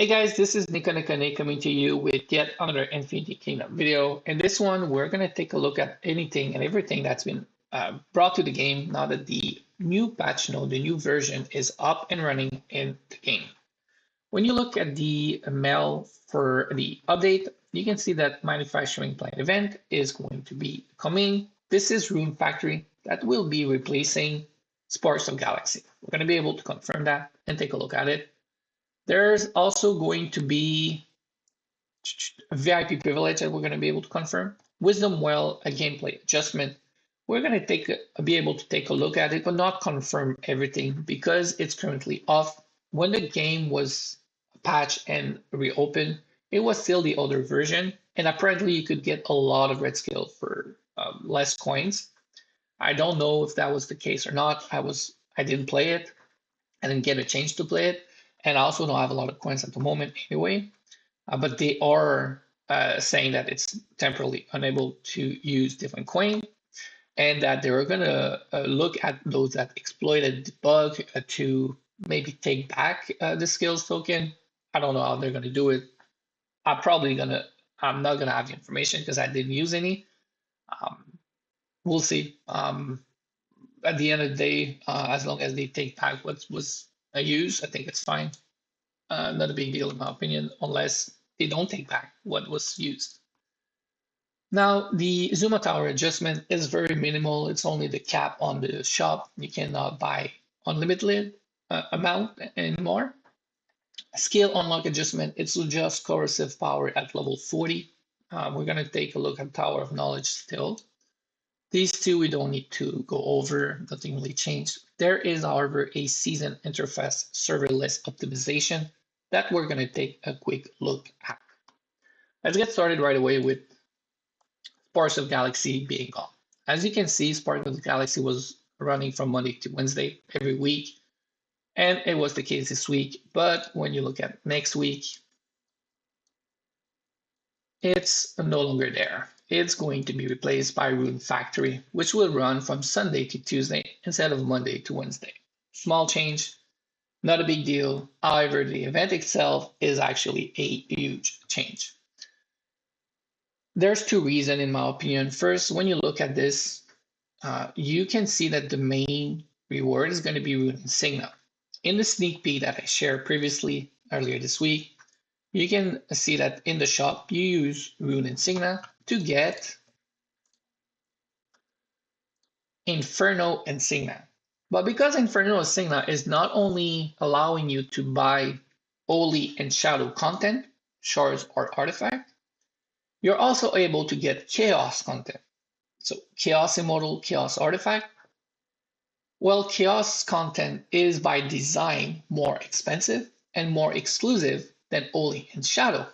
Hey guys, this is Nika coming to you with yet another Infinity Kingdom video. In this one, we're going to take a look at anything and everything that's been brought to the game now that the new patch note, the new version is up and running in the game. When you look at the mail for the update, you can see that manufacturing plant event is going to be coming. This is Rune Factory that will be replacing Sparks of Galaxy. We're going to be able to confirm that and take a look at it. There's also going to be a VIP privilege that we're going to be able to confirm. Wisdom Well, a gameplay adjustment. We're going to be able to take a look at it, but not confirm everything because it's currently off. When the game was patched and reopened, it was still the older version, and apparently you could get a lot of red skill for less coins. I don't know if that was the case or not. I didn't play it. I didn't get a chance to play it. And I also don't have a lot of coins at the moment anyway, but they are saying that it's temporarily unable to use different coin and that they're going to look at those that exploited the bug to maybe take back the skills token. I don't know how they're going to do it. I'm not going to have the information because I didn't use any. We'll see. At the end of the day, as long as they take back what was used, I think it's fine. Not a big deal in my opinion, unless they don't take back what was used. Now, the Zuma Tower adjustment is very minimal. It's only the cap on the shop. You cannot buy unlimited amount anymore. Skill unlock adjustment, it's just corrosive power at level 40. We're going to take a look at Tower of Knowledge still. These two we don't need to go over, nothing really changed. There is, however, a season interface serverless optimization that we're going to take a quick look at. Let's get started right away with Sparks of Galaxy being gone. As you can see, Sparks of Galaxy was running from Monday to Wednesday every week, and it was the case this week. But when you look at next week, it's no longer there. It's going to be replaced by Rune Factory, which will run from Sunday to Tuesday instead of Monday to Wednesday. Small change, not a big deal. However, the event itself is actually a huge change. There's two reasons, in my opinion. First, when you look at this, you can see that the main reward is going to be Rune Insignia. In the sneak peek that I shared previously earlier this week, you can see that in the shop, you use Rune Insignia to get Inferno Insignia. But because Inferno Insignia is not only allowing you to buy Holy and Shadow content, shards or artifact, you're also able to get Chaos content. So Chaos Immortal, Chaos Artifact. Well, Chaos content is by design more expensive and more exclusive than Holy and Shadow.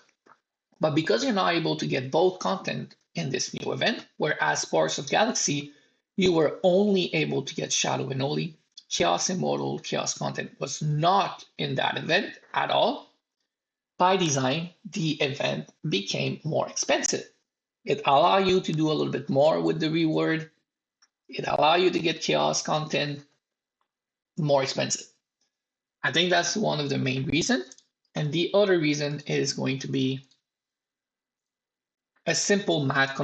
But because you're not able to get both content in this new event, whereas Sparks of Galaxy, you were only able to get Shadow and Holy, Chaos Immortal, Chaos content was not in that event at all. By design, the event became more expensive. It allows you to do a little bit more with the reward. It allows you to get Chaos content more expensive. I think that's one of the main reasons. And the other reason is going to be a simple math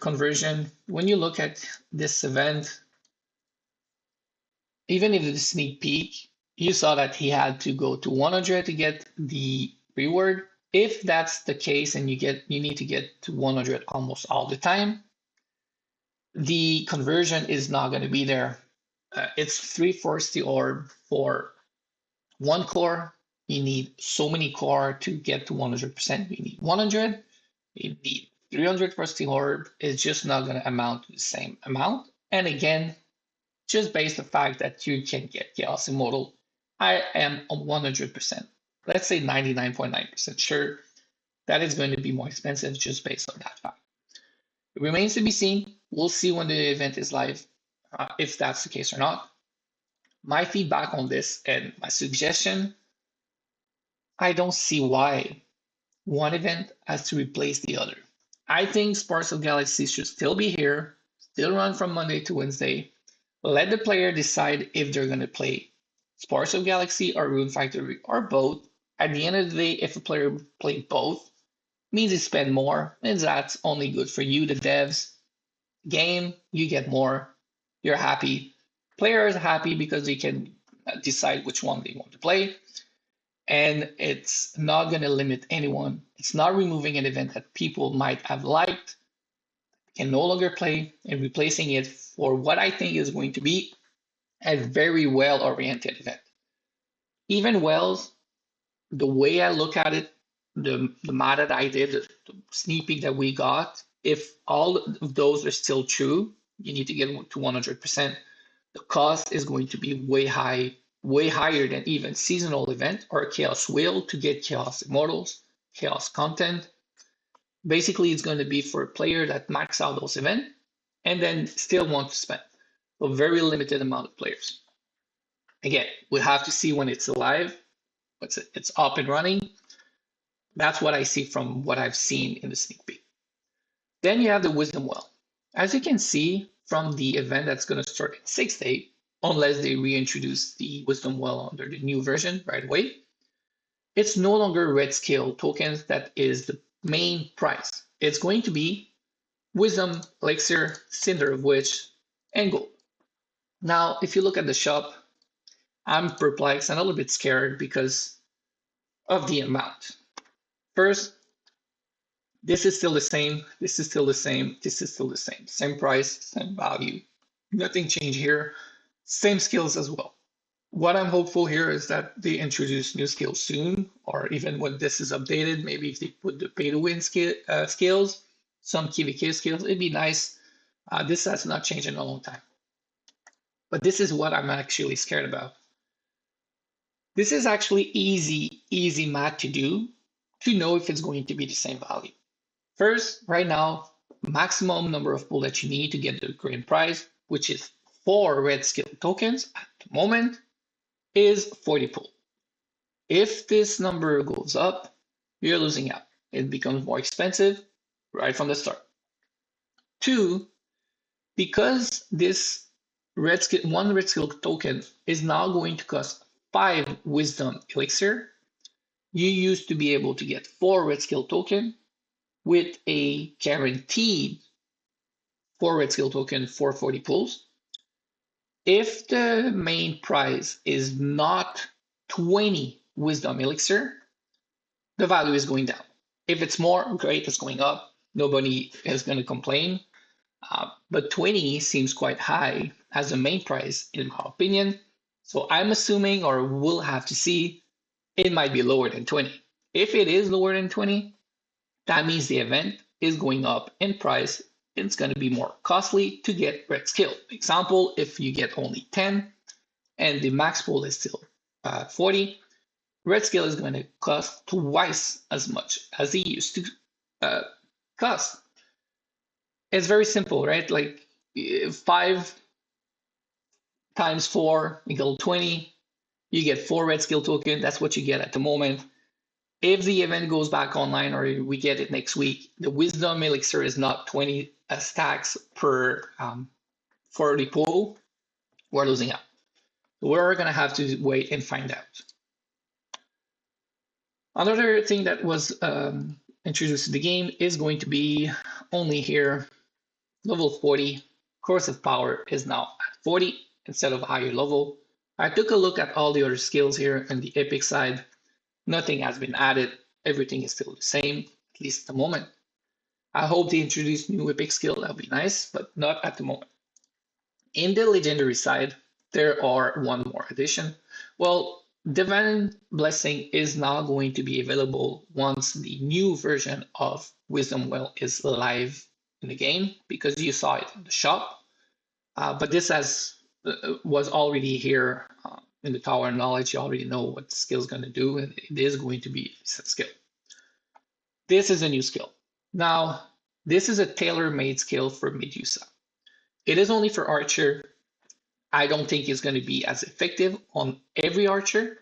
conversion. When you look at this event, even if the sneak peek, you saw that he had to go to 100 to get the reward. If that's the case and you need to get to 100 almost all the time, the conversion is not going to be there. It's 3/4 the orb for one core. You need so many core to get to 100%. You need 100. You need 300 for the orb. It's just not going to amount to the same amount. And again, just based on the fact that you can get Chaos Immortal, I am 100%. Let's say 99.9% sure that is going to be more expensive just based on that fact. It remains to be seen. We'll see when the event is live, if that's the case or not. My feedback on this and my suggestion, I don't see why one event has to replace the other. I think Sparks of Galaxy should still be here, still run from Monday to Wednesday. Let the player decide if they're going to play Sparks of Galaxy or Rune Factory or both. At the end of the day, if a player play both, means you spend more, and that's only good for you, the devs. Game, you get more, you're happy. Players are happy because they can decide which one they want to play, and it's not going to limit anyone. It's not removing an event that people might have liked, can no longer play, and replacing it for what I think is going to be a very well-oriented event. Even Wells, the way I look at it, the math that I did, the sneak peek that we got, if all of those are still true, you need to get to 100%. The cost is going to be way higher than even seasonal event or Chaos Wheel to get Chaos Immortals, Chaos content. Basically, it's going to be for a player that max out those events and then still want to spend. A very limited amount of players. Again, we have to see when it's alive, it's up and running. That's what I see from what I've seen in the sneak peek. Then you have the Wisdom Well. As you can see from the event that's going to start in 6 days, unless they reintroduce the Wisdom Well under the new version right away, it's no longer red scale tokens that is the main price. It's going to be Wisdom, Elixir, Cinder of Witch, and Gold. Now, if you look at the shop, I'm perplexed and a little bit scared because of the amount. First, this is still the same, this is still the same, this is still the same. Same price, same value. Nothing changed here. Same skills as well. What I'm hopeful here is that they introduce new skills soon, or even when this is updated, maybe if they put the pay-to-win skills, some KVK skills, it'd be nice. This has not changed in a long time. But this is what I'm actually scared about. This is actually easy math to do to know if it's going to be the same value. First, right now, maximum number of pools that you need to get the grand prize, which is 4 red skill tokens at the moment, is 40 pool. If this number goes up, you're losing out. It becomes more expensive right from the start. 2, because this one red skill token is now going to cost 5 wisdom elixir, you used to be able to get 4 red skill token with a guaranteed 4 red skill token for 40 pools. If the main prize is not 20 wisdom elixir, the value is going down. If it's more, great, it's going up. Nobody is going to complain. But 20 seems quite high as the main price, in my opinion. So I'm assuming, or we'll have to see, it might be lower than 20. If it is lower than 20, that means the event is going up in price. It's going to be more costly to get red skill. Example, if you get only 10 and the max pool is still 40, red skill is going to cost twice as much as it used to cost. It's very simple, right? Like 5 times 4 equal 20. You get 4 red skill token. That's what you get at the moment. If the event goes back online or we get it next week, the wisdom elixir is not 20 stacks per 40 pool. We're losing out. We're going to have to wait and find out. Another thing that was introduced to the game is going to be only here, level 40. Corrosive power is now at 40 instead of a higher level. I took a look at all the other skills here on the epic side. Nothing has been added. Everything is still the same, at least at the moment. I hope they introduce new epic skill. That would be nice, but not at the moment. In the legendary side, there are one more addition. Well, Divine Blessing is now going to be available once the new version of Wisdom Well is live in the game, because you saw it in the shop. But this was already here in the Tower of Knowledge. You already know what the skill is going to do, and it is going to be a skill. This is a new skill. Now, this is a tailor-made skill for Medusa. It is only for Archer. I don't think it's going to be as effective on every Archer,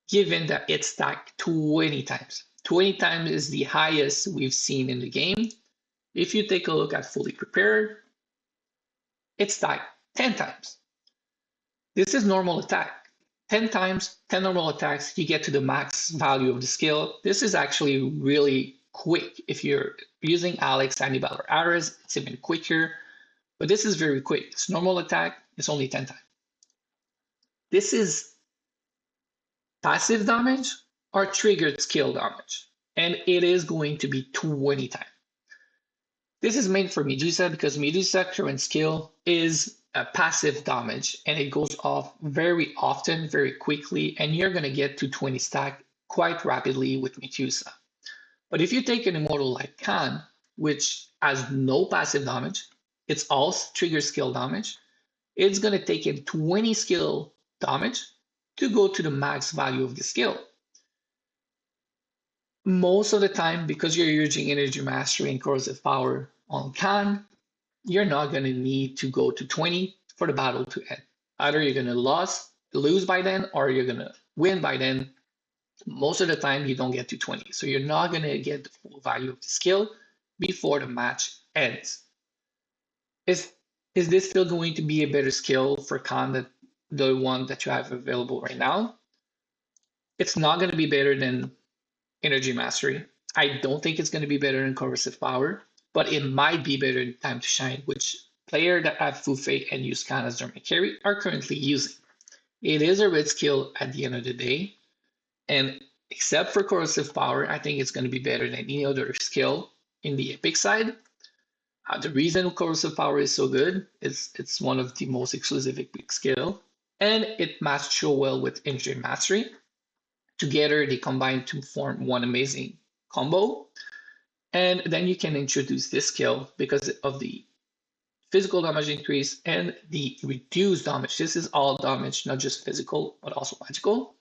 given that it's stacked 20 times. 20 times is the highest we've seen in the game. If you take a look at Fully Prepared, it's stacked 10 times. This is normal attack. 10 times, 10 normal attacks, you get to the max value of the skill. This is actually really quick. If you're using Alex, Hannibal, or Ares, it's even quicker. But this is very quick. It's normal attack, it's only 10 times. This is passive damage or triggered skill damage. And it is going to be 20 times. This is made for Medusa because Medusa current skill is a passive damage and it goes off very often, very quickly, and you're going to get to 20 stack quite rapidly with Medusa. But if you take an immortal like Khan, which has no passive damage, it's all trigger skill damage, it's going to take in 20 skill damage to go to the max value of the skill. Most of the time, because you're using energy mastery and corrosive power on Khan, you're not going to need to go to 20 for the battle to end. Either you're going to lose by then, or you're going to win by then. Most of the time, you don't get to 20. So you're not going to get the full value of the skill before the match ends. Is this still going to be a better skill for Khan than the one that you have available right now? It's not going to be better than Energy Mastery. I don't think it's going to be better than Corrosive Power, but it might be better than Time to Shine, which players that have Fu Fei and use Khan as their main carry are currently using. It is a red skill at the end of the day, and except for Corrosive Power, I think it's going to be better than any other skill in the Epic side. The reason Corrosive Power is so good is it's one of the most exclusive Epic skill, and it matched so well with Energy Mastery. Together, they combine to form one amazing combo. And then you can introduce this skill because of the physical damage increase and the reduced damage. This is all damage, not just physical, but also magical.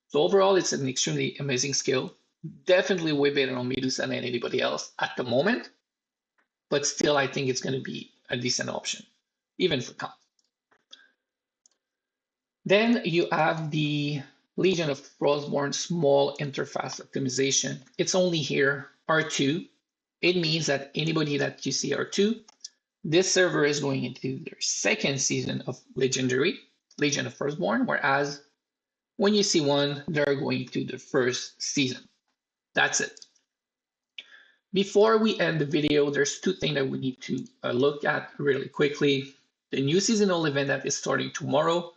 So overall, it's an extremely amazing skill. Definitely way better on Medusa than anybody else at the moment. But still, I think it's going to be a decent option, even for Khan. Then you have the Legion of Frostborne small interface optimization. It's only here, R2. It means that anybody that you see R2, this server is going into their second season of Legendary, Legion of Frostborne, whereas when you see one, they're going to the first season. That's it. Before we end the video, there's two things that we need to look at really quickly. The new seasonal event that is starting tomorrow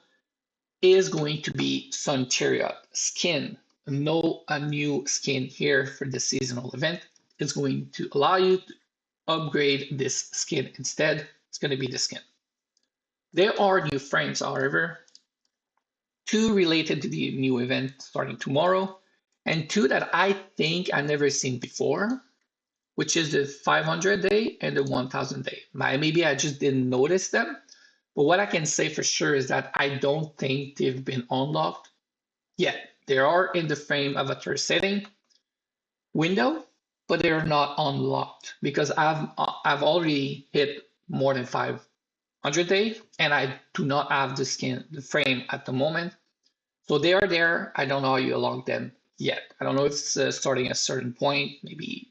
is going to be Sun Chariot skin. No a new skin here for the seasonal event. It's going to allow you to upgrade this skin instead. It's going to be the skin. There are new frames, however, two related to the new event starting tomorrow, and two that I think I've never seen before, which is the 500 day and the 1000 day. Maybe I just didn't notice them, but what I can say for sure is that I don't think they've been unlocked yet. They are in the frame avatar setting window, but they are not unlocked because I've already hit more than 500 days and I do not have the frame at the moment. So they are there. I don't know how you unlock them yet. I don't know if it's starting at a certain point, maybe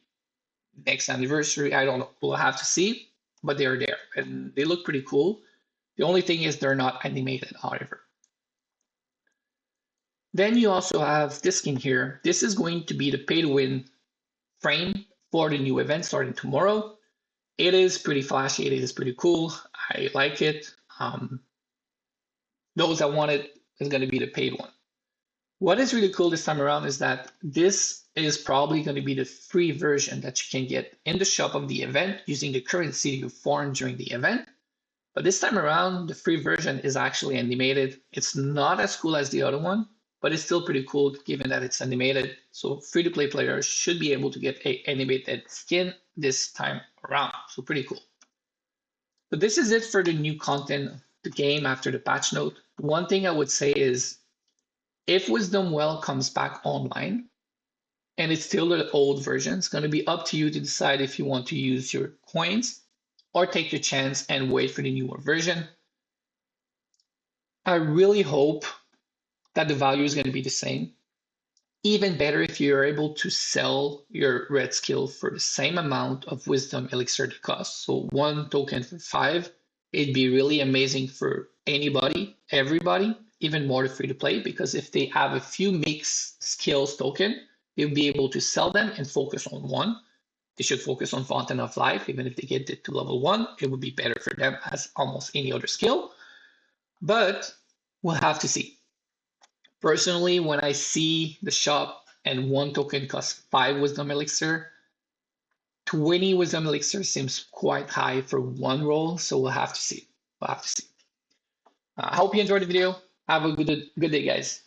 next anniversary. I don't know. We'll have to see, but they are there and they look pretty cool. The only thing is they're not animated, however. Then you also have this skin here. This is going to be the pay to win frame for the new event starting tomorrow. It is pretty flashy. It is pretty cool. I like it. Those that want it is going to be the paid one. What is really cool this time around is that this is probably going to be the free version that you can get in the shop of the event using the currency you formed during the event. But this time around, the free version is actually animated. It's not as cool as the other one, but it's still pretty cool given that it's animated. So free-to-play players should be able to get an animated skin this time around. So pretty cool. So this is it for the new content of the game after the patch note. One thing I would say is if Wisdom Well comes back online and it's still the old version, it's going to be up to you to decide if you want to use your coins or take your chance and wait for the newer version. I really hope that the value is going to be the same. Even better if you're able to sell your red skill for the same amount of wisdom elixir it costs. So one token for 5, it'd be really amazing for anybody, everybody, even more free to play, because if they have a few mixed skills token, they'll be able to sell them and focus on one. They should focus on Fountain of Life. Even if they get it to level 1, it would be better for them as almost any other skill. But we'll have to see. Personally, when I see the shop and one token costs 5 Wisdom Elixir, 20 Wisdom Elixir seems quite high for one roll, so we'll have to see. I hope you enjoyed the video. Have a good day, guys.